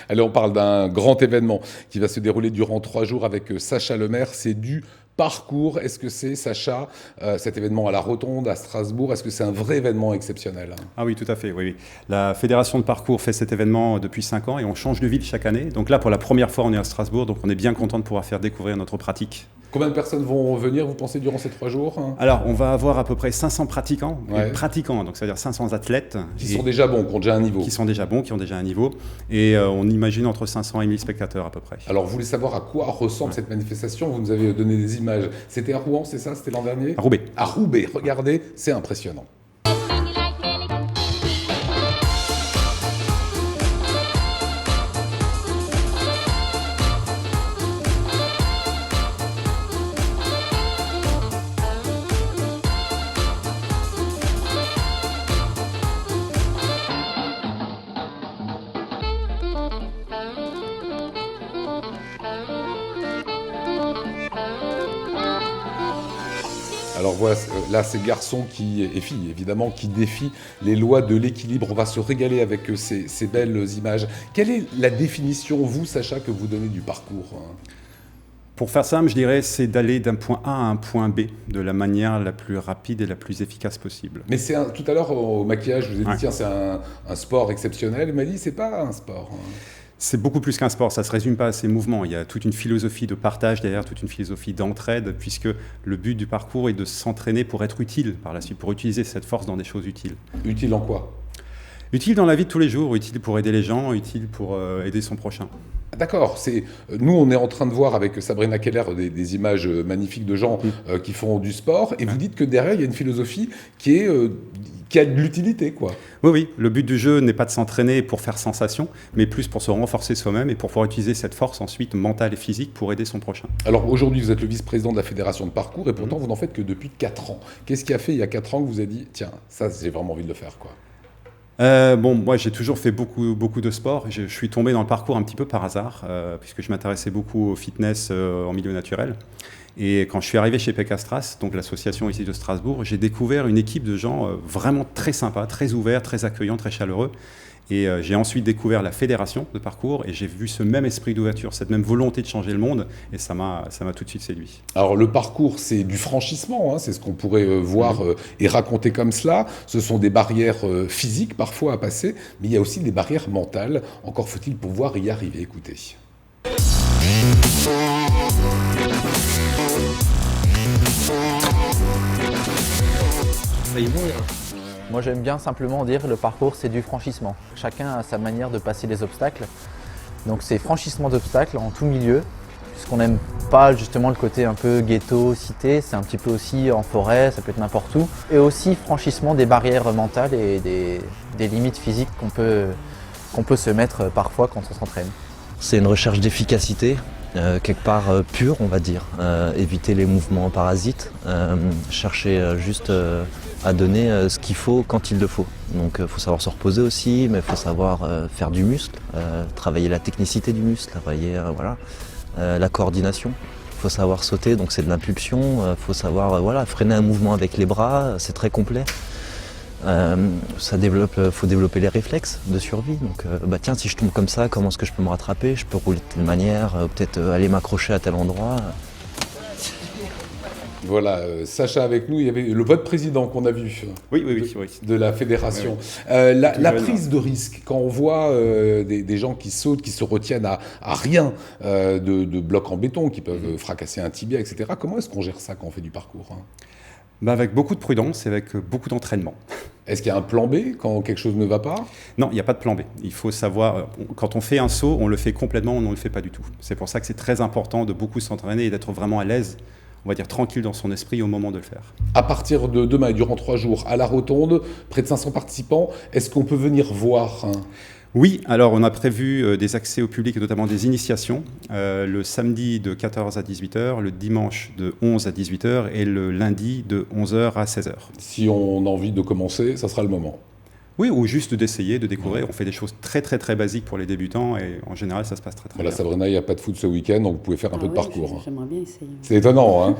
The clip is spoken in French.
Allez, on parle d'un grand événement qui va se dérouler durant 3 jours avec Sacha Lemaire. C'est du parcours. Est-ce que c'est, Sacha, cet événement à la Rotonde, à Strasbourg, est-ce que c'est un vrai événement exceptionnel? Ah oui, tout à fait. Oui, oui. La Fédération de parcours fait cet événement depuis 5 ans et on change de ville chaque année. Donc là, pour la première fois, on est à Strasbourg, donc on est bien content de pouvoir faire découvrir notre pratique. Combien de personnes vont venir, vous pensez, durant ces 3 jours? Alors, on va avoir à peu près 500 pratiquants, Ouais. donc c'est-à-dire 500 athlètes. Qui sont déjà bons, qui ont déjà un niveau. Qui sont déjà bons, qui ont déjà un niveau. Et on imagine entre 500 et 1000 spectateurs à peu près. Alors, vous voulez savoir à quoi ressemble cette manifestation? Vous nous avez donné des images. C'était à Rouen, c'est ça? C'était l'an dernier? À Roubaix. À Roubaix, regardez, c'est impressionnant. Alors voilà, là, ces garçons et filles, évidemment, qui défient les lois de l'équilibre. On va se régaler avec ces belles images. Quelle est la définition, vous, Sacha, que vous donnez du parcours? Pour faire simple, je dirais, c'est d'aller d'un point A à un point B de la manière la plus rapide et la plus efficace possible. Mais tout à l'heure, au maquillage, je vous ai dit, tiens, c'est un sport exceptionnel. Il m'a dit, c'est pas un sport. C'est beaucoup plus qu'un sport, ça ne se résume pas à ces mouvements. Il y a toute une philosophie de partage derrière, toute une philosophie d'entraide, puisque le but du parcours est de s'entraîner pour être utile par la suite, pour utiliser cette force dans des choses utiles. Utile en quoi? Utile dans la vie de tous les jours, utile pour aider les gens, utile pour aider son prochain. D'accord. Nous, on est en train de voir avec Sabrina Keller des images magnifiques de gens qui font du sport, et vous dites que derrière, il y a une philosophie qui a de l'utilité, quoi. Oui, oui. Le but du jeu n'est pas de s'entraîner pour faire sensation, mais plus pour se renforcer soi-même et pour pouvoir utiliser cette force ensuite mentale et physique pour aider son prochain. Alors aujourd'hui, vous êtes le vice-président de la Fédération de parcours, et pourtant, vous n'en faites que depuis 4 ans. Qu'est-ce qui a fait, il y a 4 ans, que vous avez dit, tiens, ça, j'ai vraiment envie de le faire, quoi? Moi j'ai toujours fait beaucoup de sport. Je suis tombé dans le parcours un petit peu par hasard, puisque je m'intéressais beaucoup au fitness en milieu naturel. Et quand je suis arrivé chez Pecastras, donc l'association ici de Strasbourg, j'ai découvert une équipe de gens vraiment très sympas, très ouverts, très accueillants, très chaleureux. Et j'ai ensuite découvert la fédération de parcours et j'ai vu ce même esprit d'ouverture, cette même volonté de changer le monde, et ça m'a tout de suite séduit. Alors le parcours, c'est du franchissement, hein, c'est ce qu'on pourrait voir et raconter comme cela. Ce sont des barrières physiques parfois à passer, mais il y a aussi des barrières mentales. Encore faut-il pouvoir y arriver. Écoutez. Moi j'aime bien simplement dire le parcours c'est du franchissement. Chacun a sa manière de passer les obstacles. Donc c'est franchissement d'obstacles en tout milieu. Puisqu'on n'aime pas justement le côté un peu ghetto, cité, c'est un petit peu aussi en forêt, ça peut être n'importe où. Et aussi franchissement des barrières mentales et des limites physiques qu'on peut se mettre parfois quand on s'entraîne. C'est une recherche d'efficacité, quelque part pure on va dire. Éviter les mouvements parasites, chercher juste à donner ce qu'il faut quand il le faut. Donc il faut savoir se reposer aussi, mais il faut savoir faire du muscle, travailler la technicité du muscle, travailler la coordination. Il faut savoir sauter, donc c'est de l'impulsion, il faut savoir freiner un mouvement avec les bras, c'est très complet. Faut développer les réflexes de survie. Donc, tiens, si je tombe comme ça, comment est-ce que je peux me rattraper? Je peux rouler de telle manière, peut-être aller m'accrocher à tel endroit. Voilà, Sacha avec nous, il y avait votre président qu'on a vu. Oui. De la fédération. Oui. La prise de risque, quand on voit des gens qui sautent, qui se retiennent à rien de blocs en béton, qui peuvent fracasser un tibia, etc. Comment est-ce qu'on gère ça quand on fait du parcours, hein? Avec beaucoup de prudence et avec beaucoup d'entraînement. Est-ce qu'il y a un plan B quand quelque chose ne va pas? Non, il n'y a pas de plan B. Il faut savoir, quand on fait un saut, on le fait complètement, on ne le fait pas du tout. C'est pour ça que c'est très important de beaucoup s'entraîner et d'être vraiment à l'aise, on va dire tranquille dans son esprit au moment de le faire. À partir de demain et durant 3 jours, à la Rotonde, près de 500 participants, est-ce qu'on peut venir voir, hein? Oui, alors on a prévu des accès au public et notamment des initiations le samedi de 14 à 18h, le dimanche de 11 à 18h et le lundi de 11h à 16h. Si on a envie de commencer, ça sera le moment. Oui, ou juste d'essayer, de découvrir. On fait des choses très basiques pour les débutants et en général ça se passe très bien. Voilà, Sabrina, il n'y a pas de foot ce week-end, donc vous pouvez faire un peu de parcours. J'aimerais bien essayer. C'est étonnant, hein?